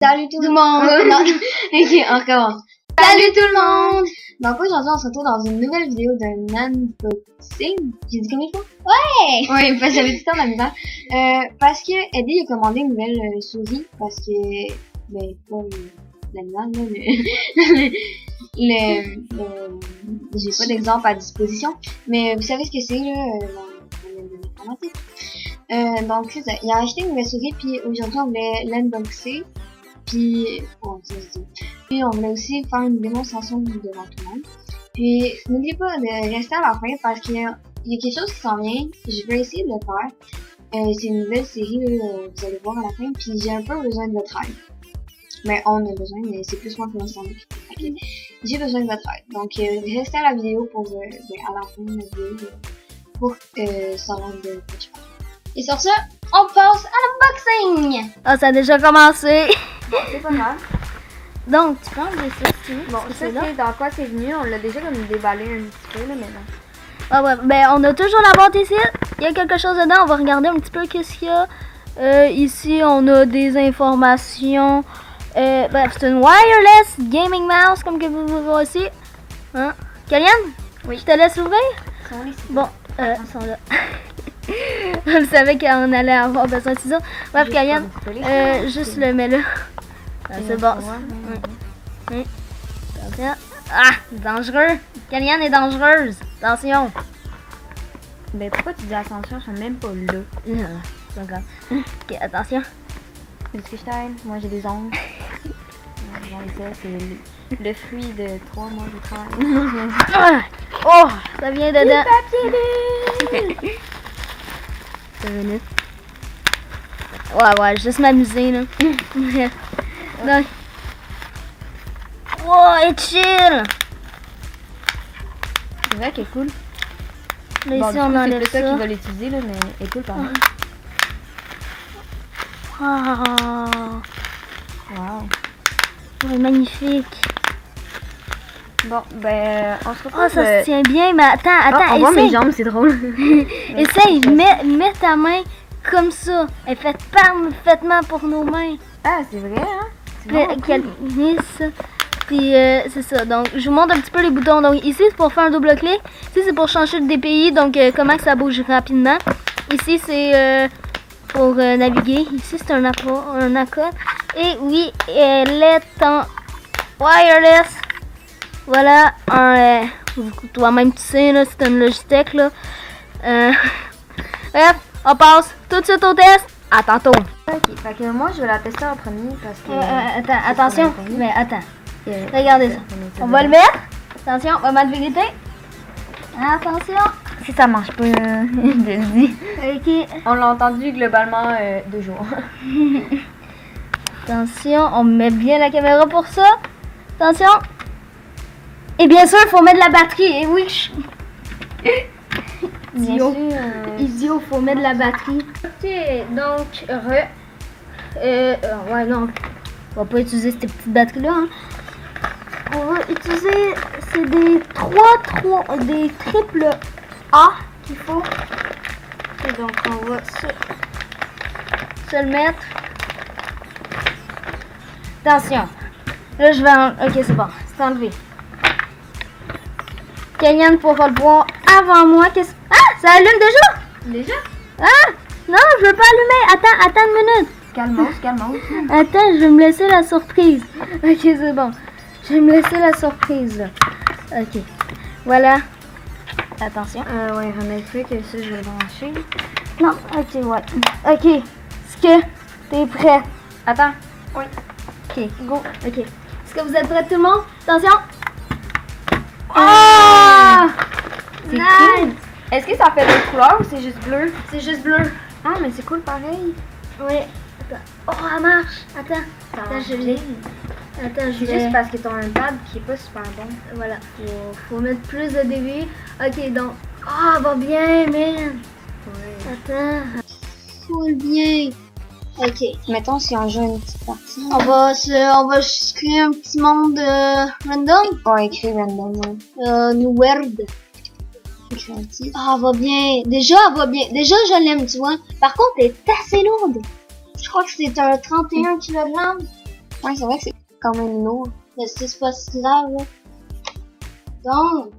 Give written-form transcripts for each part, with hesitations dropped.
Salut tout le monde! Non. Ok, on recommence. Salut tout le monde! Donc aujourd'hui, on se retrouve dans une nouvelle vidéo d'un unboxing. J'ai dit combien de fois? Ouais! Oui, parce que j'avais tout le temps de la misère. Parce que Eddie a commandé une nouvelle souris. Parce que, ben, pas l'animal, là, j'ai pas d'exemple à disposition. Mais vous savez ce que c'est, là, dans l'informatique. Donc, c'est ça. Il a acheté une nouvelle souris, puis aujourd'hui, on voulait l'unboxer. Puis, puis on voulait aussi faire une démonstration devant tout le monde. Puis, n'oubliez pas de rester à la fin parce qu'il y a quelque chose qui s'en vient. Je vais essayer de le faire. C'est une nouvelle série, là, vous allez voir à la fin. Puis, j'ai un peu besoin de votre aide. Mais on a besoin, mais c'est plus moi qui m'en s'en occupe. Okay. J'ai besoin de votre aide. Donc, restez à la vidéo pour, à la fin de la vidéo pour savoir de quoi je parle. Et sur ça, on passe à l'unboxing! Ah, ça a déjà commencé! Bon, c'est pas grave. Donc, tu prends des saucisses. Bon, ça c'est dans quoi c'est venu, on l'a déjà comme déballé un petit peu là maintenant. Ah ouais, ben on a toujours la boîte ici. Il y a quelque chose dedans, on va regarder un petit peu qu'est-ce qu'il y a. Ici, on a des informations. Bref, c'est une wireless gaming mouse, comme que vous voyez ici. Hein? Kalian? Oui. Je te laisse ouvrir? Bon, sont là. On savait qu'on allait avoir besoin de ciseaux. Bref, Kalian, juste le mets là. Ah, c'est bon. Oui. Attention. Ah, dangereux. Kalian est dangereuse. Attention. Ben pourquoi tu dis attention, ils sont même pas là. Non, c'est pas grave. Ok, attention. Est-ce que je t'aide? Moi j'ai des ongles. C'est le fruit de 3 mois de travail. Oh, ça vient dedans. Papier. 2 minutes. Ouais, juste m'amuser là. Donc. Wow, et chill! C'est vrai qu'elle est cool. Là, ici, on enlève ça. C'est toi qui va l'utiliser, là, mais elle est cool quand même. Wow. Ouais, magnifique. Bon, ben, on se retrouve. Oh, ça se tient bien, mais attends, on voit mes jambes, c'est drôle. Essaye, mets ta main comme ça. Elle est faite parfaitement pour nos mains. Ah, c'est vrai, hein? C'est bon, ça. Puis c'est ça. Donc, je vous montre un petit peu les boutons. Donc, ici, c'est pour faire un double-clic. Ici, c'est pour changer de DPI. Donc, comment que ça bouge rapidement. Ici, c'est pour naviguer. Ici, c'est un accord. Et oui, elle est en wireless. Voilà, toi-même tu sais, là, c'est une Logitech, là. Bref, on passe tout de suite au test. À tantôt. Ok, fait que moi, je vais la tester en premier parce que... attention, mais attends. Regardez ça. On va le mettre. Attention, moment de vérité. Attention. Si ça marche pas, je le dis. Ok. On l'a entendu globalement 2 jours. Attention, on met bien la caméra pour ça. Attention. Et bien sûr, il faut mettre la batterie. Et oui, idiot. Idiot, faut mettre la batterie. Ok, donc, ouais, non. On va pas utiliser ces petites batteries-là. Hein. On va utiliser, c'est des des triple A qu'il faut. Et donc, on va se le mettre. Attention. Là, je vais ok, c'est bon. C'est enlevé. Kalian pourra le voir avant moi. Ah! Ça allume déjà? Déjà? Ah! Non, je veux pas allumer. Attends une minute. Calmos. Attends, je vais me laisser la surprise. Ok, c'est bon. Je vais me laisser la surprise, là. Ok. Voilà. Attention. Ouais, remettrai que ça, je vais brancher. Non, ok, ouais. Ok. Est-ce que t'es prêt? Attends. Oui. Ok, go. Ok. Est-ce que vous êtes prêts tout le monde? Attention. Oh! C'est cool. Est-ce que ça fait d'autres couleurs ou c'est juste bleu? C'est juste bleu. Ah, mais c'est cool pareil. Oui. Attends. Oh, elle marche. Attends, je l'ai. Attends, je vais... Juste parce que t'as un pad qui est pas super bon. Voilà. Faut mettre plus de débit. Ok, donc... Ah, elle va bien, man. Ouais. Attends. Full bien. Ok. Mettons si on joue une petite partie. On va se créer un petit monde random. On va écrire random. New World. Ah, elle va bien. Déjà, elle va bien. Déjà, je l'aime, tu vois. Par contre, elle est assez lourde. Je crois que c'est un 31 kg. Ouais, c'est vrai que c'est quand même lourd. Mais c'est pas si grave, là. Donc,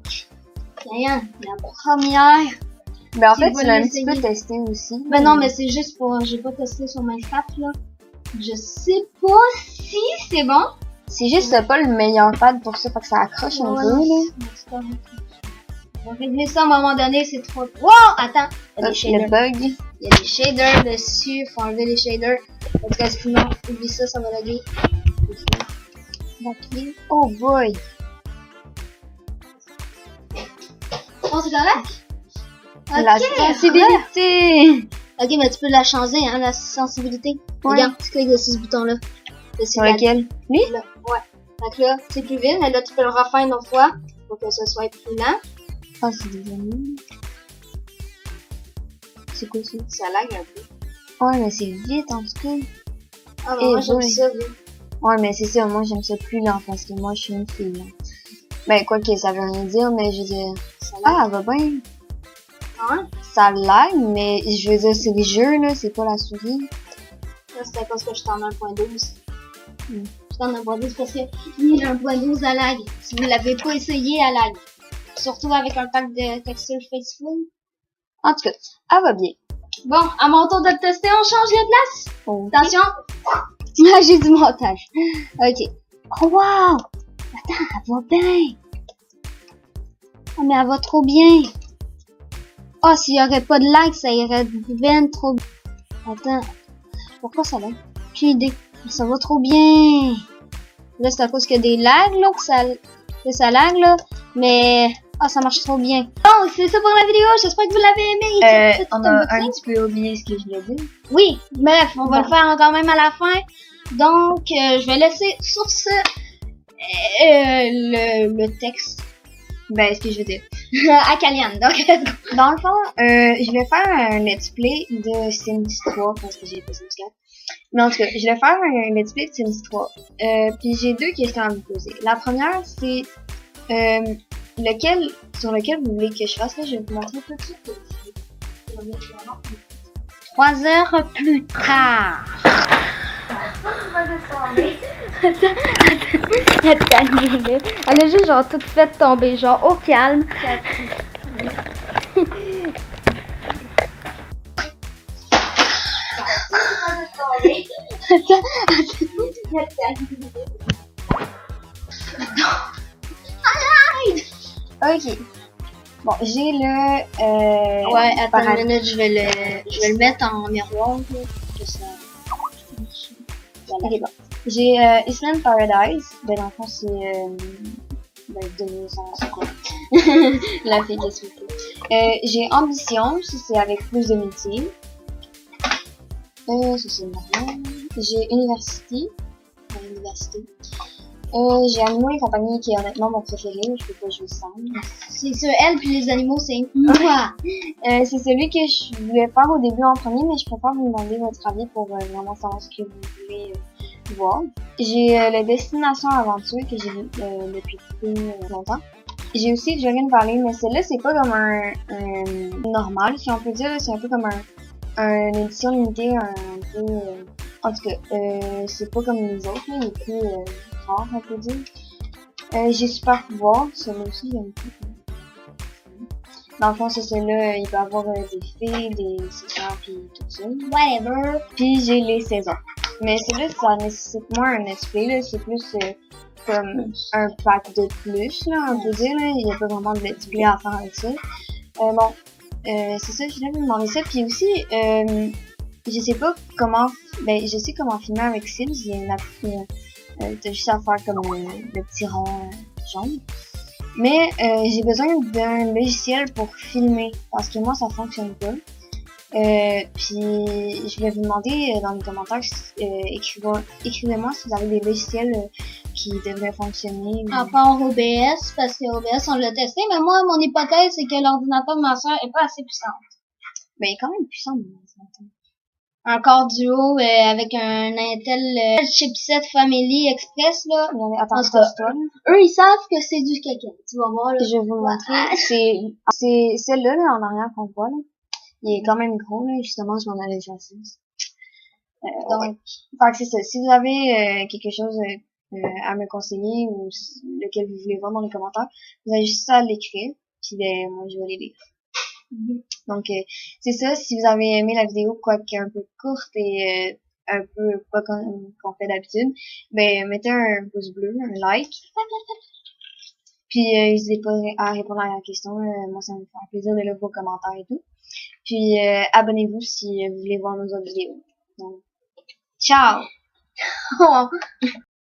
rien, la première. Ben en Tu fait, vas tu l'as un petit l'essayer. peu testé aussi. Ben non, mais c'est juste pour, j'ai pas testé sur Minecraft, là. Je sais pas si c'est bon. C'est juste c'est pas le meilleur pad pour ça, fait que ça accroche un Ouais, peu, là. c'est pas bon. On va régler ça à un moment donné, c'est trop. Wow! Attends! Il y a des Le shaders. bug. Il y a des shaders dessus, faut enlever les shaders. Parce que sinon, oublie ça, ça va laguer. Ok. Oh boy. Oh, c'est correct? La Ok, sensibilité. Ok, mais tu peux la changer, hein, la sensibilité. Ouais. Regarde, tu cliques dessus ce bouton-là. Sur lequel? Lui? Là. Ouais. Donc là, c'est plus vite, mais là, tu peux le refaire une autre fois pour que ce soit plus lent. Ah, c'est des amis. C'est quoi ça? Ça lag un peu. Ouais, mais c'est vite en tout cas. Ah, Eh mais moi, j'aime boy. ça, vite. Ouais, mais c'est ça, moi j'aime ça plus lent parce que moi je suis une fille. Là. Ben, quoi que ça veut rien dire, mais je veux dire. Ça lag. Ah, elle va bien. Ah ouais? Ça lag, mais je veux dire, c'est le jeu, là, c'est pas la souris. Ça, c'est à cause que je suis en 1.12. Hmm. Je suis en 1.12 parce que 1.12 à lag. Si vous l'avez pas essayé, à lag. Surtout avec un pack de textures Faceful. En tout cas, elle va bien. Bon, à mon tour de le tester, on change les places. Oh. Attention. Ah, j'ai du montage. Ok. Oh wow! Attends, elle va bien. Oh, mais elle va trop bien. Oh, s'il y aurait pas de lag, ça irait ben trop bien. Attends. Pourquoi ça lag? Aucune idée. Ça va trop bien. Là, c'est à cause qu'il y a des lags, là, que ça lag, là. Mais, ça marche trop bien. Bon, c'est ça pour la vidéo. J'espère que vous l'avez aimé. On a un petit peu oublié ce que je voulais dire. Oui, bref, on va le faire quand même à la fin. Donc, je vais laisser sur ce le texte Ben, ce que je veux dire. à Kalian. Donc, let's go. Dans le fond, je vais faire un let's play de Sims 3 parce que j'ai pas Sims 4. Mais en tout cas, je vais faire un let's play de Sims 3. Puis j'ai deux questions à vous poser. La première, c'est sur lequel vous voulez que je fasse. Là, je vais vous montrer tout de suite. 3 heures plus tard. Elle a juste genre tout fait tomber, genre au calme. Ok. Bon, j'ai le... Ouais, attends une minute, je vais le mettre en miroir. Là, que ça... Ok, bon. J'ai Island Paradise. Ben, dans le fond, c'est... ben, c'est quoi? La fille de Sweetie. J'ai Ambition, ça c'est avec plus de métiers. Ça c'est normal. J'ai University. Université. J'ai Animaux et compagnie qui est honnêtement mon préféré. Je peux pas jouer sans. C'est sur elle puis les animaux, c'est moi. C'est celui que je voulais faire au début en premier, mais je préfère vous demander votre avis pour vraiment savoir ce que vous voulez voir. J'ai la Destination Aventure que j'ai vu depuis plus longtemps. J'ai aussi Jogging Valley, mais celle-là c'est pas comme un normal, si on peut dire. C'est un peu comme un édition limitée, un peu... en tout cas, c'est pas comme les autres, là, il est plus rare, on peut dire. J'ai Super Pouvoir, celui-là aussi j'aime beaucoup. Dans le fond, c'est celui-là, il va avoir des fées, des sessions, puis tout ça. Whatever. Puis j'ai les saisons. Mais celui-là, ça nécessite moins un let's play, là, c'est plus comme un pack de plus, là, on peut dire, là. Il n'y a pas vraiment de let's play à faire avec ça. Bon, c'est ça, je voulais vous demander ça. Puis aussi, je sais pas comment, ben, je sais comment filmer avec Sims. Il y a une appli, t'as juste à faire comme le petit rond jaune. Mais j'ai besoin d'un logiciel pour filmer parce que moi ça fonctionne pas. Puis je voulais vous demander dans les commentaires, écrivez-moi si vous avez des logiciels qui devraient fonctionner. À part OBS, parce que OBS on l'a testé, mais moi mon hypothèse c'est que l'ordinateur de ma soeur est pas assez puissant. Ben il est quand même puissant mon ordinateur. Un Core Duo avec un Intel chipset Family Express là. Attends, toi. Eux ils savent que c'est du caca. Tu vas voir là. Je vais vous le montrer. C'est celle-là là, en arrière qu'on voit là. Il est quand même gros là. Justement, je m'en allais jouer à Sims. Donc, fait que c'est ça. Si vous avez quelque chose à me conseiller ou lequel vous voulez voir dans les commentaires, vous avez juste ça à l'écrire. Puis ben, moi, je vais les lire. Donc, c'est ça. Si vous avez aimé la vidéo, quoique un peu courte et un peu pas qu'on fait d'habitude, ben, mettez un pouce bleu, un like. Puis, n'hésitez pas à répondre à la question. Moi, ça me fait plaisir de lire vos commentaires et tout. Puis, abonnez-vous si vous voulez voir nos autres vidéos. Donc, ciao!